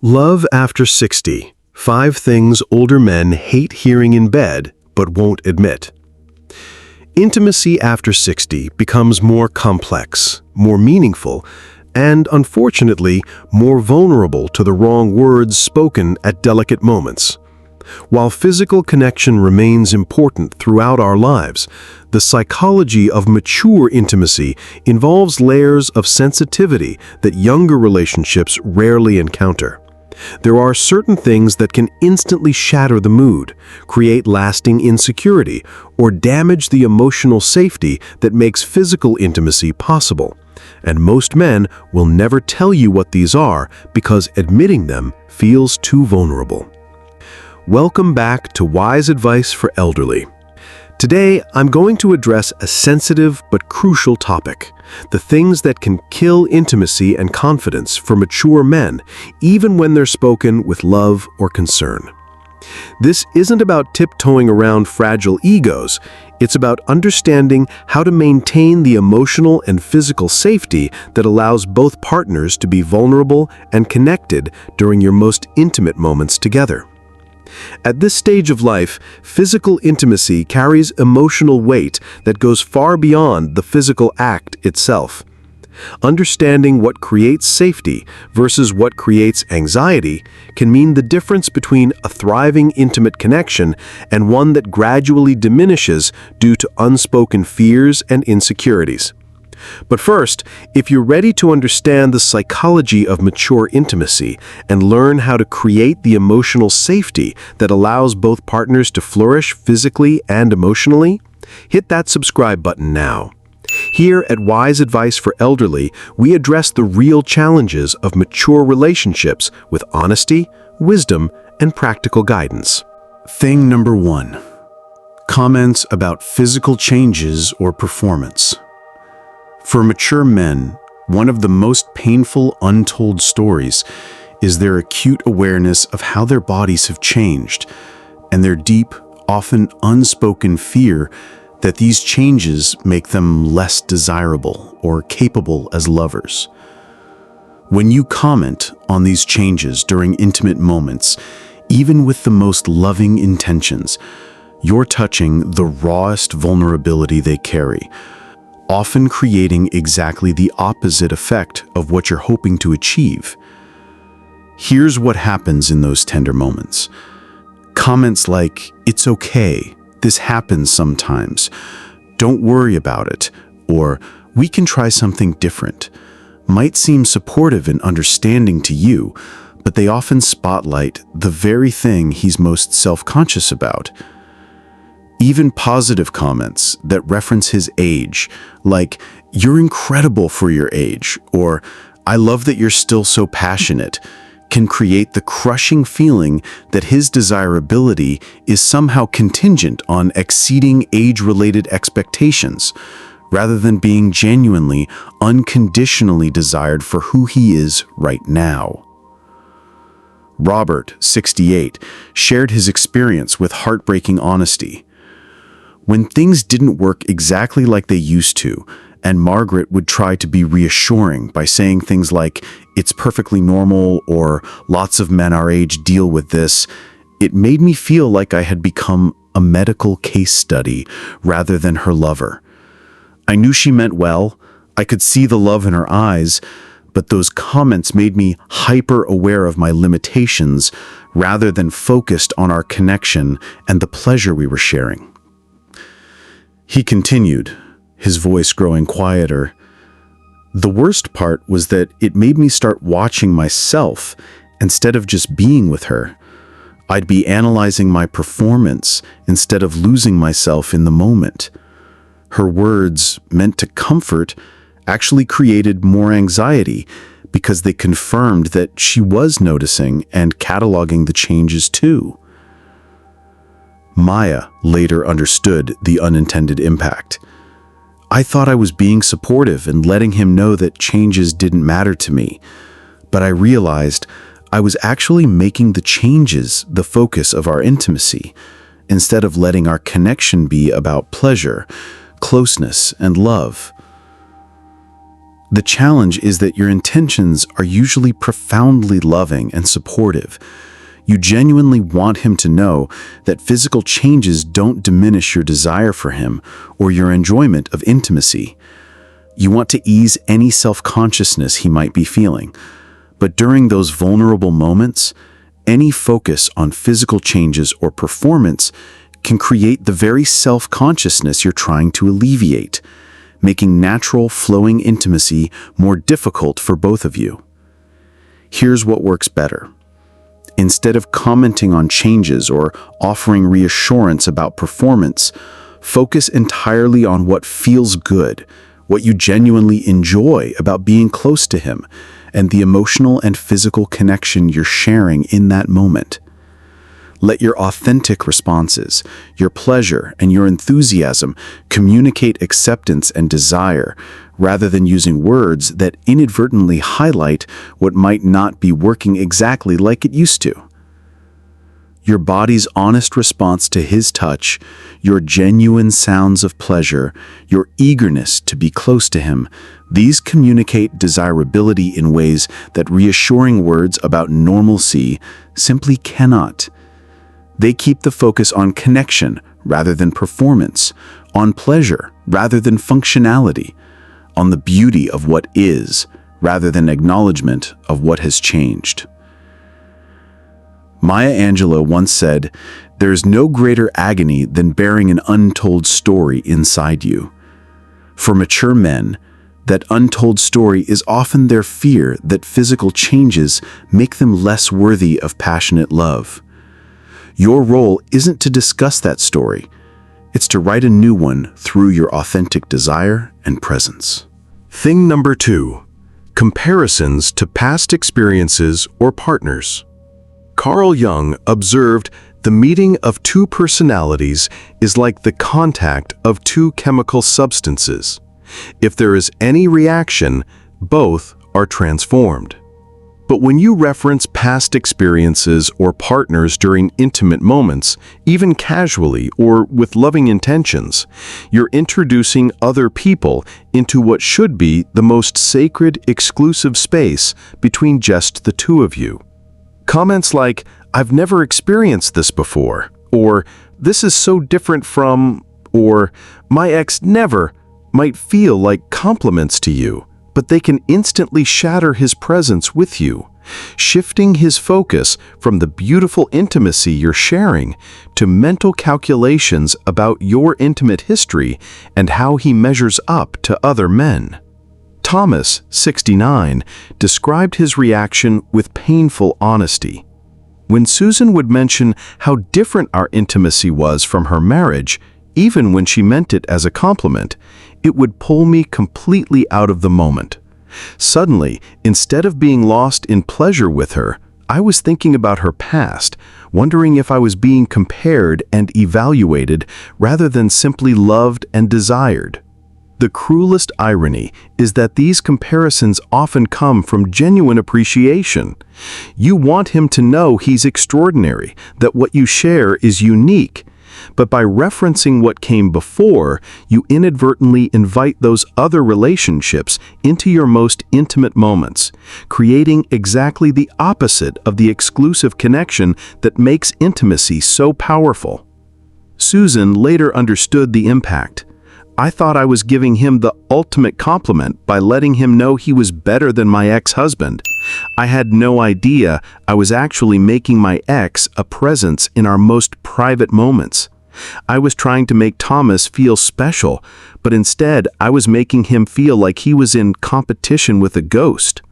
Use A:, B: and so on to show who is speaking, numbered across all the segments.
A: Love After 60. 5 things older men hate hearing in bed but won't admit. Intimacy after 60 becomes more complex, more meaningful, and unfortunately, more vulnerable to the wrong words spoken at delicate moments. While physical connection remains important throughout our lives, the psychology of mature intimacy involves layers of sensitivity that younger relationships rarely encounter. There are certain things that can instantly shatter the mood, create lasting insecurity, or damage the emotional safety that makes physical intimacy possible. And most men will never tell you what these are because admitting them feels too vulnerable. Welcome back to Wise Advice for Elderly. Today, I'm going to address a sensitive but crucial topic: the things that can kill intimacy and confidence for mature men, even when they're spoken with love or concern. This isn't about tiptoeing around fragile egos. It's about understanding how to maintain the emotional and physical safety that allows both partners to be vulnerable and connected during your most intimate moments together. At this stage of life, physical intimacy carries emotional weight that goes far beyond the physical act itself. Understanding what creates safety versus what creates anxiety can mean the difference between a thriving intimate connection and one that gradually diminishes due to unspoken fears and insecurities. But first, if you're ready to understand the psychology of mature intimacy and learn how to create the emotional safety that allows both partners to flourish physically and emotionally, hit that subscribe button now. Here at Wise Advice for Elderly, we address the real challenges of mature relationships with honesty, wisdom, and practical guidance.
B: Thing number 1. Comments about physical changes or performance. For mature men, one of the most painful untold stories is their acute awareness of how their bodies have changed, and their deep, often unspoken fear that these changes make them less desirable or capable as lovers. When you comment on these changes during intimate moments, even with the most loving intentions, you're touching the rawest vulnerability they carry, often creating exactly the opposite effect of what you're hoping to achieve. Here's what happens in those tender moments. Comments like, "It's okay, this happens sometimes, don't worry about it," or "We can try something different," might seem supportive and understanding to you, but they often spotlight the very thing he's most self-conscious about. Even positive comments that reference his age, like, "You're incredible for your age," or "I love that you're still so passionate," can create the crushing feeling that his desirability is somehow contingent on exceeding age-related expectations, rather than being genuinely, unconditionally desired for who he is right now. Robert, 68, shared his experience with heartbreaking honesty. When things didn't work exactly like they used to, and Margaret would try to be reassuring by saying things like, "It's perfectly normal," or "Lots of men our age deal with this," it made me feel like I had become a medical case study rather than her lover. I knew she meant well, I could see the love in her eyes, but those comments made me hyper-aware of my limitations rather than focused on our connection and the pleasure we were sharing. He continued, his voice growing quieter. The worst part was that it made me start watching myself instead of just being with her. I'd be analyzing my performance instead of losing myself in the moment. Her words, meant to comfort, actually created more anxiety because they confirmed that she was noticing and cataloging the changes too. Maya later understood the unintended impact. I thought I was being supportive and letting him know that changes didn't matter to me, but I realized I was actually making the changes the focus of our intimacy, instead of letting our connection be about pleasure, closeness, and love. The challenge is that your intentions are usually profoundly loving and supportive. You genuinely want him to know that physical changes don't diminish your desire for him or your enjoyment of intimacy. You want to ease any self-consciousness he might be feeling. But during those vulnerable moments, any focus on physical changes or performance can create the very self-consciousness you're trying to alleviate, making natural, flowing intimacy more difficult for both of you. Here's what works better. Instead of commenting on changes or offering reassurance about performance, focus entirely on what feels good, what you genuinely enjoy about being close to him, and the emotional and physical connection you're sharing in that moment. Let your authentic responses, your pleasure, and your enthusiasm communicate acceptance and desire, rather than using words that inadvertently highlight what might not be working exactly like it used to. Your body's honest response to his touch, your genuine sounds of pleasure, your eagerness to be close to him, these communicate desirability in ways that reassuring words about normalcy simply cannot. They keep the focus on connection rather than performance, on pleasure rather than functionality, on the beauty of what is rather than acknowledgement of what has changed. Maya Angelou once said, "There is no greater agony than bearing an untold story inside you." For mature men, that untold story is often their fear that physical changes make them less worthy of passionate love. Your role isn't to discuss that story. It's to write a new one through your authentic desire and presence.
A: Thing number 2. Comparisons to past experiences or partners. Carl Jung observed the meeting of two personalities is like the contact of two chemical substances. If there is any reaction, both are transformed. But when you reference past experiences or partners during intimate moments, even casually or with loving intentions, you're introducing other people into what should be the most sacred, exclusive space between just the two of you. Comments like, "I've never experienced this before," or "This is so different from," or "My ex never," might feel like compliments to you, but they can instantly shatter his presence with you, shifting his focus from the beautiful intimacy you're sharing to mental calculations about your intimate history and how he measures up to other men. Thomas, 69, described his reaction with painful honesty. When Susan would mention how different our intimacy was from her marriage, even when she meant it as a compliment, it would pull me completely out of the moment. Suddenly, instead of being lost in pleasure with her, I was thinking about her past, wondering if I was being compared and evaluated rather than simply loved and desired. The cruelest irony is that these comparisons often come from genuine appreciation. You want him to know he's extraordinary, that what you share is unique. But by referencing what came before, you inadvertently invite those other relationships into your most intimate moments, creating exactly the opposite of the exclusive connection that makes intimacy so powerful. Susan later understood the impact. "I thought I was giving him the ultimate compliment by letting him know he was better than my ex-husband. I had no idea I was actually making my ex a presence in our most private moments. I was trying to make Thomas feel special, but instead I was making him feel like he was in competition with a ghost."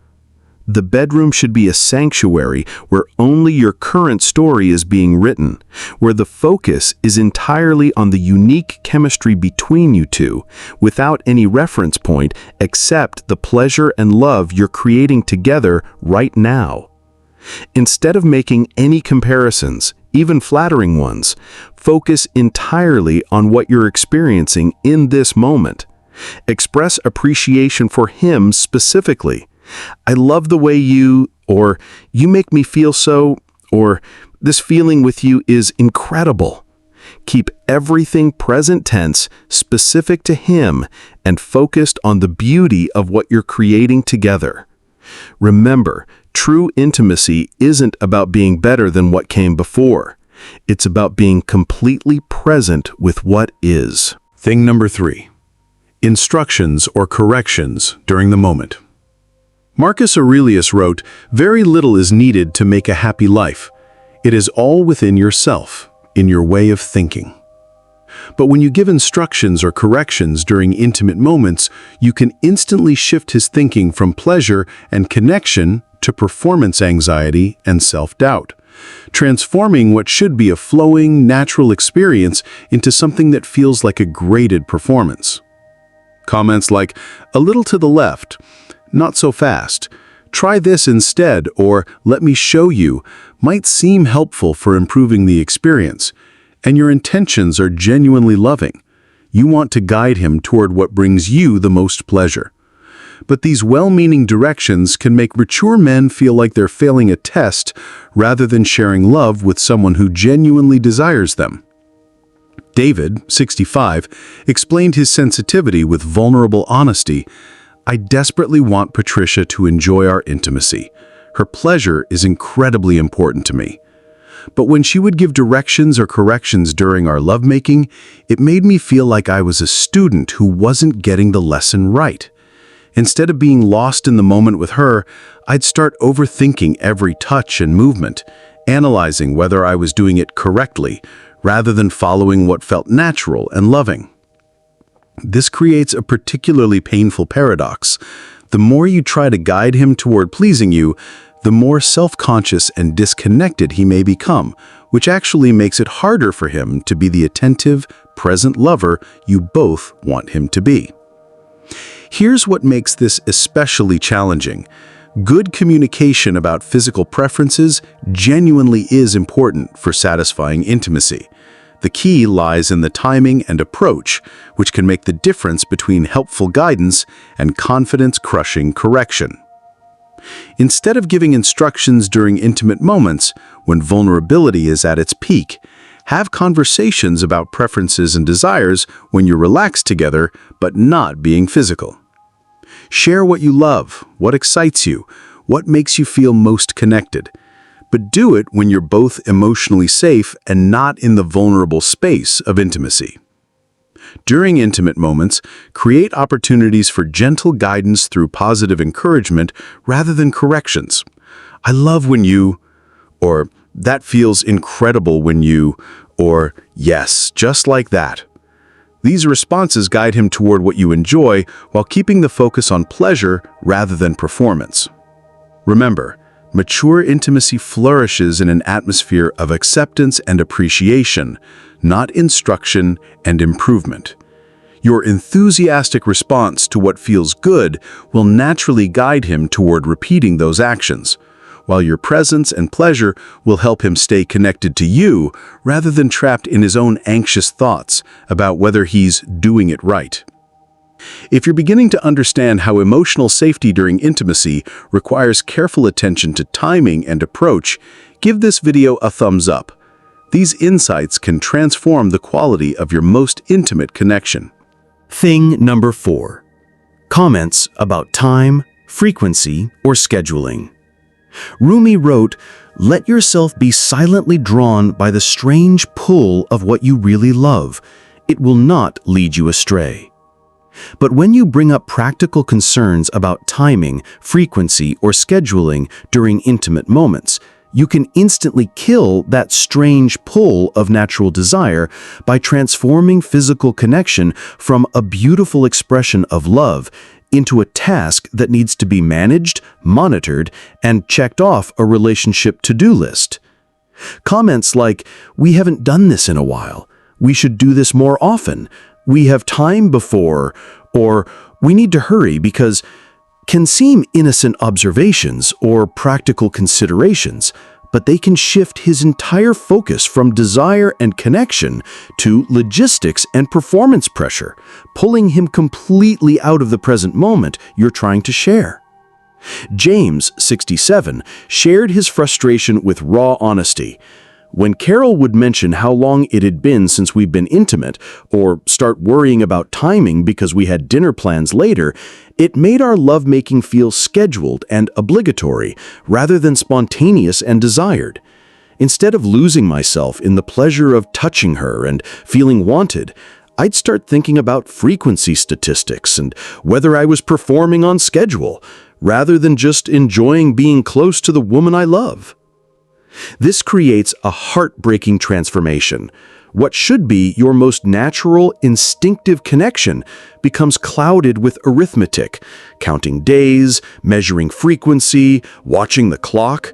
A: The bedroom should be a sanctuary where only your current story is being written, where the focus is entirely on the unique chemistry between you two, without any reference point except the pleasure and love you're creating together right now. Instead of making any comparisons, even flattering ones, focus entirely on what you're experiencing in this moment. Express appreciation for him specifically. "I love the way you," or "You make me feel so," or "This feeling with you is incredible." Keep everything present tense, specific to him, and focused on the beauty of what you're creating together. Remember, true intimacy isn't about being better than what came before. It's about being completely present with what is.
B: Thing number 3. Instructions or corrections during the moment. Marcus Aurelius wrote, "Very little is needed to make a happy life. It is all within yourself, in your way of thinking." But when you give instructions or corrections during intimate moments, you can instantly shift his thinking from pleasure and connection to performance anxiety and self-doubt, transforming what should be a flowing, natural experience into something that feels like a graded performance. Comments like, "A little to the left," "Not so fast," "Try this instead," or "Let me show you," might seem helpful for improving the experience, and your intentions are genuinely loving. You want to guide him toward what brings you the most pleasure. But these well-meaning directions can make mature men feel like they're failing a test rather than sharing love with someone who genuinely desires them. David, 65, explained his sensitivity with vulnerable honesty. "I desperately want Patricia to enjoy our intimacy. Her pleasure is incredibly important to me. But when she would give directions or corrections during our lovemaking, it made me feel like I was a student who wasn't getting the lesson right. Instead of being lost in the moment with her, I'd start overthinking every touch and movement, analyzing whether I was doing it correctly, rather than following what felt natural and loving. This creates a particularly painful paradox. The more you try to guide him toward pleasing you, the more self-conscious and disconnected he may become, which actually makes it harder for him to be the attentive, present lover you both want him to be. Here's what makes this especially challenging. Good communication about physical preferences genuinely is important for satisfying intimacy. The key lies in the timing and approach, which can make the difference between helpful guidance and confidence-crushing correction. Instead of giving instructions during intimate moments, when vulnerability is at its peak, have conversations about preferences and desires when you're relaxed together, but not being physical. Share what you love, what excites you, what makes you feel most connected. But do it when you're both emotionally safe and not in the vulnerable space of intimacy. During intimate moments, create opportunities for gentle guidance through positive encouragement rather than corrections. "I love when you," or "That feels incredible when you," or "Yes, just like that." These responses guide him toward what you enjoy while keeping the focus on pleasure rather than performance. Remember, mature intimacy flourishes in an atmosphere of acceptance and appreciation, not instruction and improvement. Your enthusiastic response to what feels good will naturally guide him toward repeating those actions, while your presence and pleasure will help him stay connected to you rather than trapped in his own anxious thoughts about whether he's doing it right. If you're beginning to understand how emotional safety during intimacy requires careful attention to timing and approach, give this video a thumbs up. These insights can transform the quality of your most intimate connection.
A: Thing number 4. Comments about time, frequency, or scheduling. Rumi wrote, "Let yourself be silently drawn by the strange pull of what you really love. It will not lead you astray." But when you bring up practical concerns about timing, frequency, or scheduling during intimate moments, you can instantly kill that strange pull of natural desire by transforming physical connection from a beautiful expression of love into a task that needs to be managed, monitored, and checked off a relationship to-do list. Comments like, "We haven't done this in a while," "We should do this more often," "We have time before," or "We need to hurry because," can seem innocent observations or practical considerations, but they can shift his entire focus from desire and connection to logistics and performance pressure, pulling him completely out of the present moment you're trying to share. James, 67, shared his frustration with raw honesty.
B: When Carol would mention how long it had been since we'd been intimate, or start worrying about timing because we had dinner plans later, it made our lovemaking feel scheduled and obligatory rather than spontaneous and desired. Instead of losing myself in the pleasure of touching her and feeling wanted, I'd start thinking about frequency statistics and whether I was performing on schedule, rather than just enjoying being close to the woman I love. This creates a heartbreaking transformation. What should be your most natural, instinctive connection becomes clouded with arithmetic, counting days, measuring frequency, watching the clock.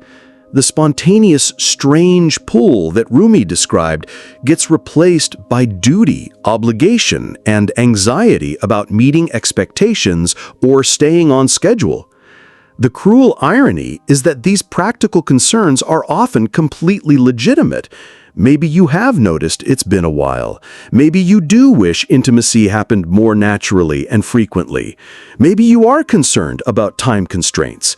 B: The spontaneous, strange pull that Rumi described gets replaced by duty, obligation, and anxiety about meeting expectations or staying on schedule. The cruel irony is that these practical concerns are often completely legitimate. Maybe you have noticed it's been a while. Maybe you do wish intimacy happened more naturally and frequently. Maybe you are concerned about time constraints.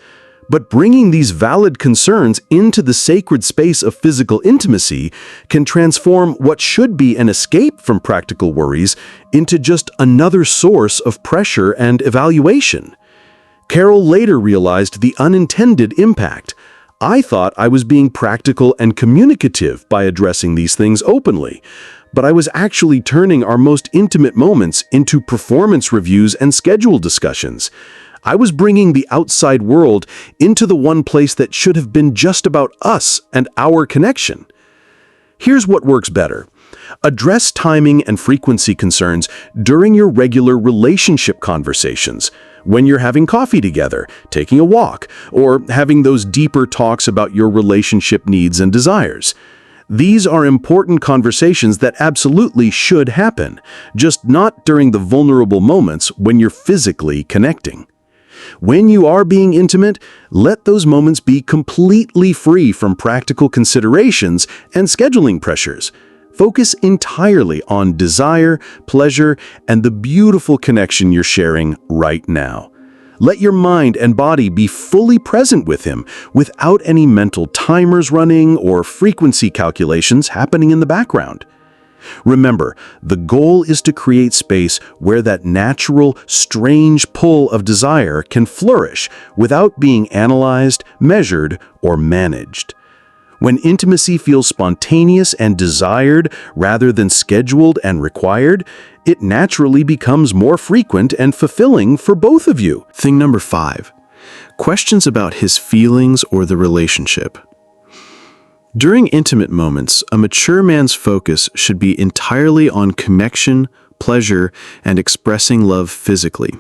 B: But bringing these valid concerns into the sacred space of physical intimacy can transform what should be an escape from practical worries into just another source of pressure and evaluation. Carol later realized the unintended impact. I thought I was being practical and communicative by addressing these things openly, but I was actually turning our most intimate moments into performance reviews and schedule discussions. I was bringing the outside world into the one place that should have been just about us and our connection. Here's what works better. Address timing and frequency concerns during your regular relationship conversations, when you're having coffee together, taking a walk, or having those deeper talks about your relationship needs and desires. These are important conversations that absolutely should happen, just not during the vulnerable moments when you're physically connecting. When you are being intimate, let those moments be completely free from practical considerations and scheduling pressures. Focus entirely on desire, pleasure, and the beautiful connection you're sharing right now. Let your mind and body be fully present with him without any mental timers running or frequency calculations happening in the background. Remember, the goal is to create space where that natural, strange pull of desire can flourish without being analyzed, measured, or managed. When intimacy feels spontaneous and desired rather than scheduled and required, it naturally becomes more frequent and fulfilling for both of you.
A: Thing number 5. Questions about his feelings or the relationship. During intimate moments, a mature man's focus should be entirely on connection, pleasure, and expressing love physically.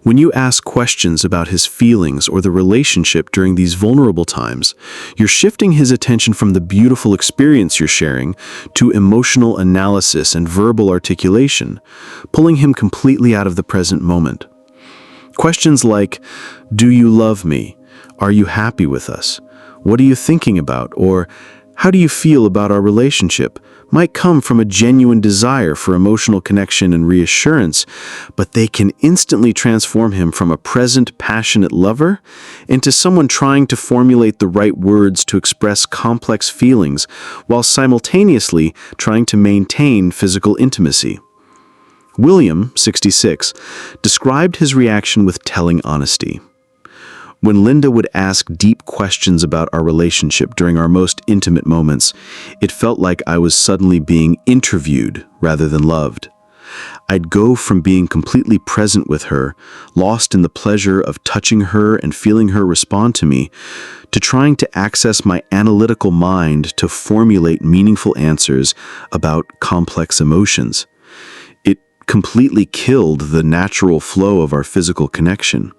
A: When you ask questions about his feelings or the relationship during these vulnerable times, you're shifting his attention from the beautiful experience you're sharing to emotional analysis and verbal articulation, pulling him completely out of the present moment. Questions like, "Do you love me? Are you happy with us? What are you thinking about?" or "How do you feel about our relationship?" might come from a genuine desire for emotional connection and reassurance, but they can instantly transform him from a present, passionate lover into someone trying to formulate the right words to express complex feelings while simultaneously trying to maintain physical intimacy. William, 66, described his reaction with telling honesty. When Linda would ask deep questions about our relationship during our most intimate moments, it felt like I was suddenly being interviewed rather than loved. I'd go from being completely present with her, lost in the pleasure of touching her and feeling her respond to me, to trying to access my analytical mind to formulate meaningful answers about complex emotions. It completely killed the natural flow of our physical connection.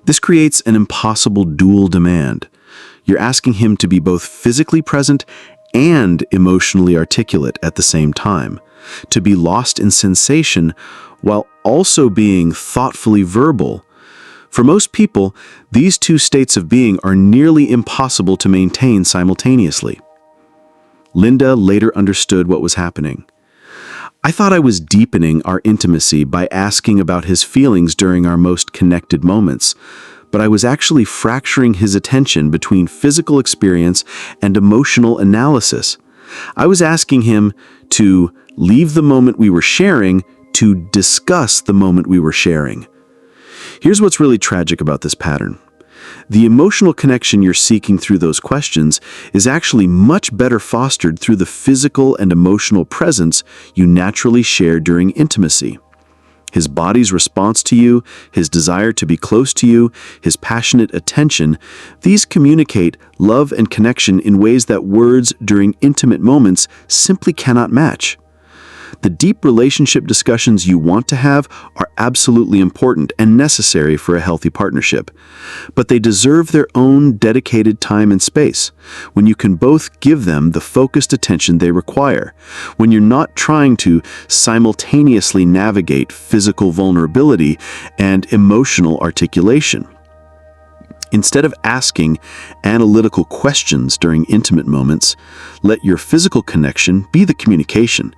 A: This creates an impossible dual demand. You're asking him to be both physically present and emotionally articulate at the same time, to be lost in sensation while also being thoughtfully verbal. For most people, these two states of being are nearly impossible to maintain simultaneously. Linda later understood what was happening. I thought I was deepening our intimacy by asking about his feelings during our most connected moments,
B: but I was actually fracturing his attention between physical experience and emotional analysis. I was asking him to leave the moment we were sharing to discuss the moment we were sharing. Here's what's really tragic about this pattern. The emotional connection you're seeking through those questions is actually much better fostered through the physical and emotional presence you naturally share during intimacy. His body's response to you, his desire to be close to you, his passionate attention, these communicate love and connection in ways that words during intimate moments simply cannot match. The deep relationship discussions you want to have are absolutely important and necessary for a healthy partnership. But they deserve their own dedicated time and space, when you can both give them the focused attention they require, when you're not trying to simultaneously navigate physical vulnerability and emotional articulation. Instead of asking analytical questions during intimate moments, let your physical connection be the communication.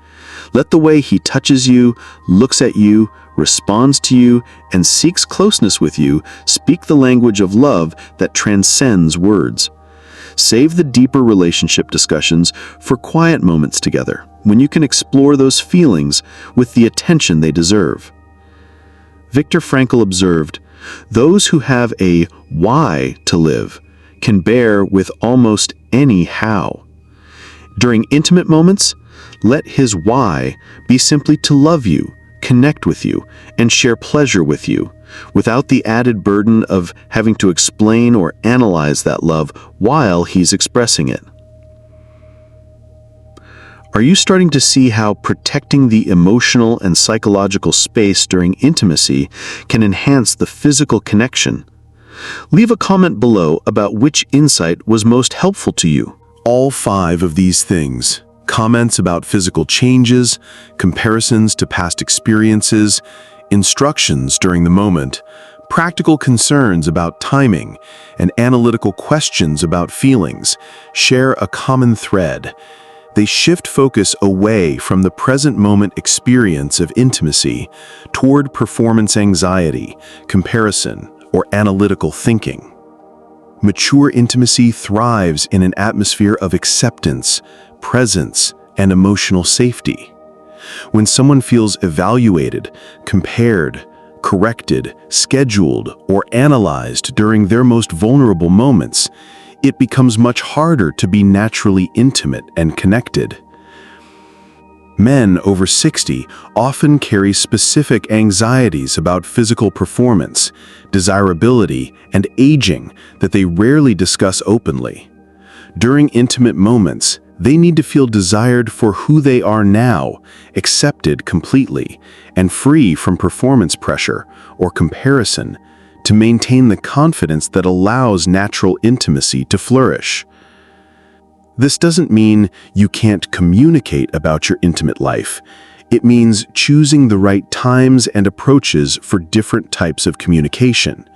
B: Let the way he touches you, looks at you, responds to you, and seeks closeness with you speak the language of love that transcends words. Save the deeper relationship discussions for quiet moments together, when you can explore those feelings with the attention they deserve. Viktor Frankl observed, "Those who have a why to live can bear with almost any how." During intimate moments, let his why be simply to love you, connect with you, and share pleasure with you, without the added burden of having to explain or analyze that love while he's expressing it. Are you starting to see how protecting the emotional and psychological space during intimacy can enhance the physical connection? Leave a comment below about which insight was most helpful to you.
A: All 5 of these things, comments about physical changes, comparisons to past experiences, instructions during the moment, practical concerns about timing, and analytical questions about feelings, share a common thread. They shift focus away from the present moment experience of intimacy toward performance anxiety, comparison, or analytical thinking. Mature intimacy thrives in an atmosphere of acceptance, presence, and emotional safety. When someone feels evaluated, compared, corrected, scheduled, or analyzed during their most vulnerable moments, it becomes much harder to be naturally intimate and connected. Men over 60 often carry specific anxieties about physical performance, desirability, and aging that they rarely discuss openly. During intimate moments, they need to feel desired for who they are now, accepted completely, and free from performance pressure or comparison to maintain the confidence that allows natural intimacy to flourish. This doesn't mean you can't communicate about your intimate life. It means choosing the right times and approaches for different types of communication.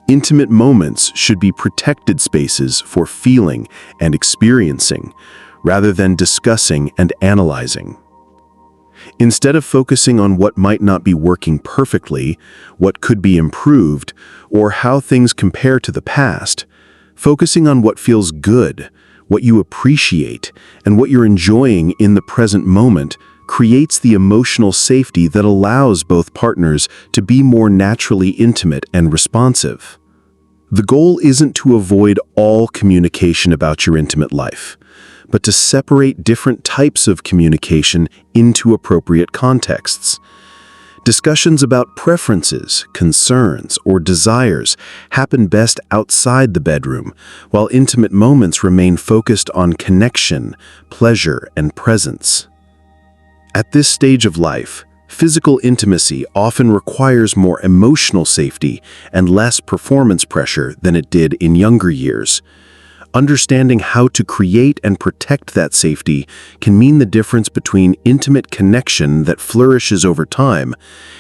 A: Intimate moments should be protected spaces for feeling and experiencing, rather than discussing and analyzing. Instead of focusing on what might not be working perfectly, what could be improved, or how things compare to the past, focusing on what feels good, what you appreciate, and what you're enjoying in the present moment creates the emotional safety that allows both partners to be more naturally intimate and responsive. The goal isn't to avoid all communication about your intimate life, but to separate different types of communication into appropriate contexts. Discussions about preferences, concerns, or desires happen best outside the bedroom, while intimate moments remain focused on connection, pleasure, and presence. At this stage of life, physical intimacy often requires more emotional safety and less performance pressure than it did in younger years. Understanding how to create and protect that safety can mean the difference between intimate connection that flourishes over time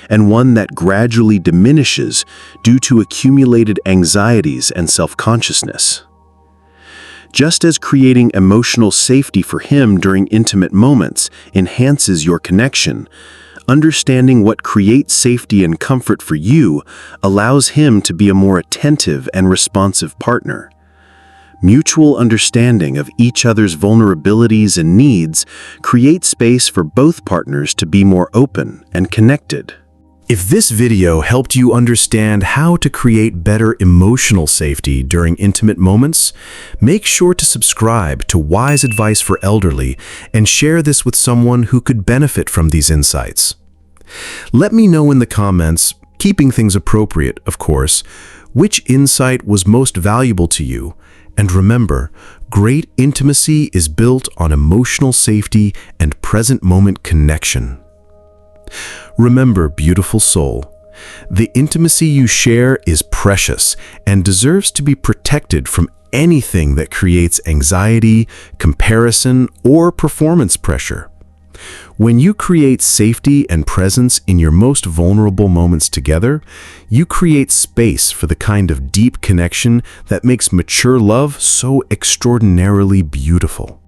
A: and one that gradually diminishes due to accumulated anxieties and self-consciousness. Just as creating emotional safety for him during intimate moments enhances your connection, Understanding what creates safety and comfort for you allows him to be a more attentive and responsive partner. Mutual understanding of each other's vulnerabilities and needs creates space for both partners to be more open and connected.
B: If this video helped you understand how to create better emotional safety during intimate moments, make sure to subscribe to Wise Advice for Elderly and share this with someone who could benefit from these insights. Let me know in the comments, keeping things appropriate, of course, which insight was most valuable to you. And remember, great intimacy is built on emotional safety and present moment connection. Remember, beautiful soul, the intimacy you share is precious and deserves to be protected from anything that creates anxiety, comparison, or performance pressure. When you create safety and presence in your most vulnerable moments together, you create space for the kind of deep connection that makes mature love so extraordinarily beautiful.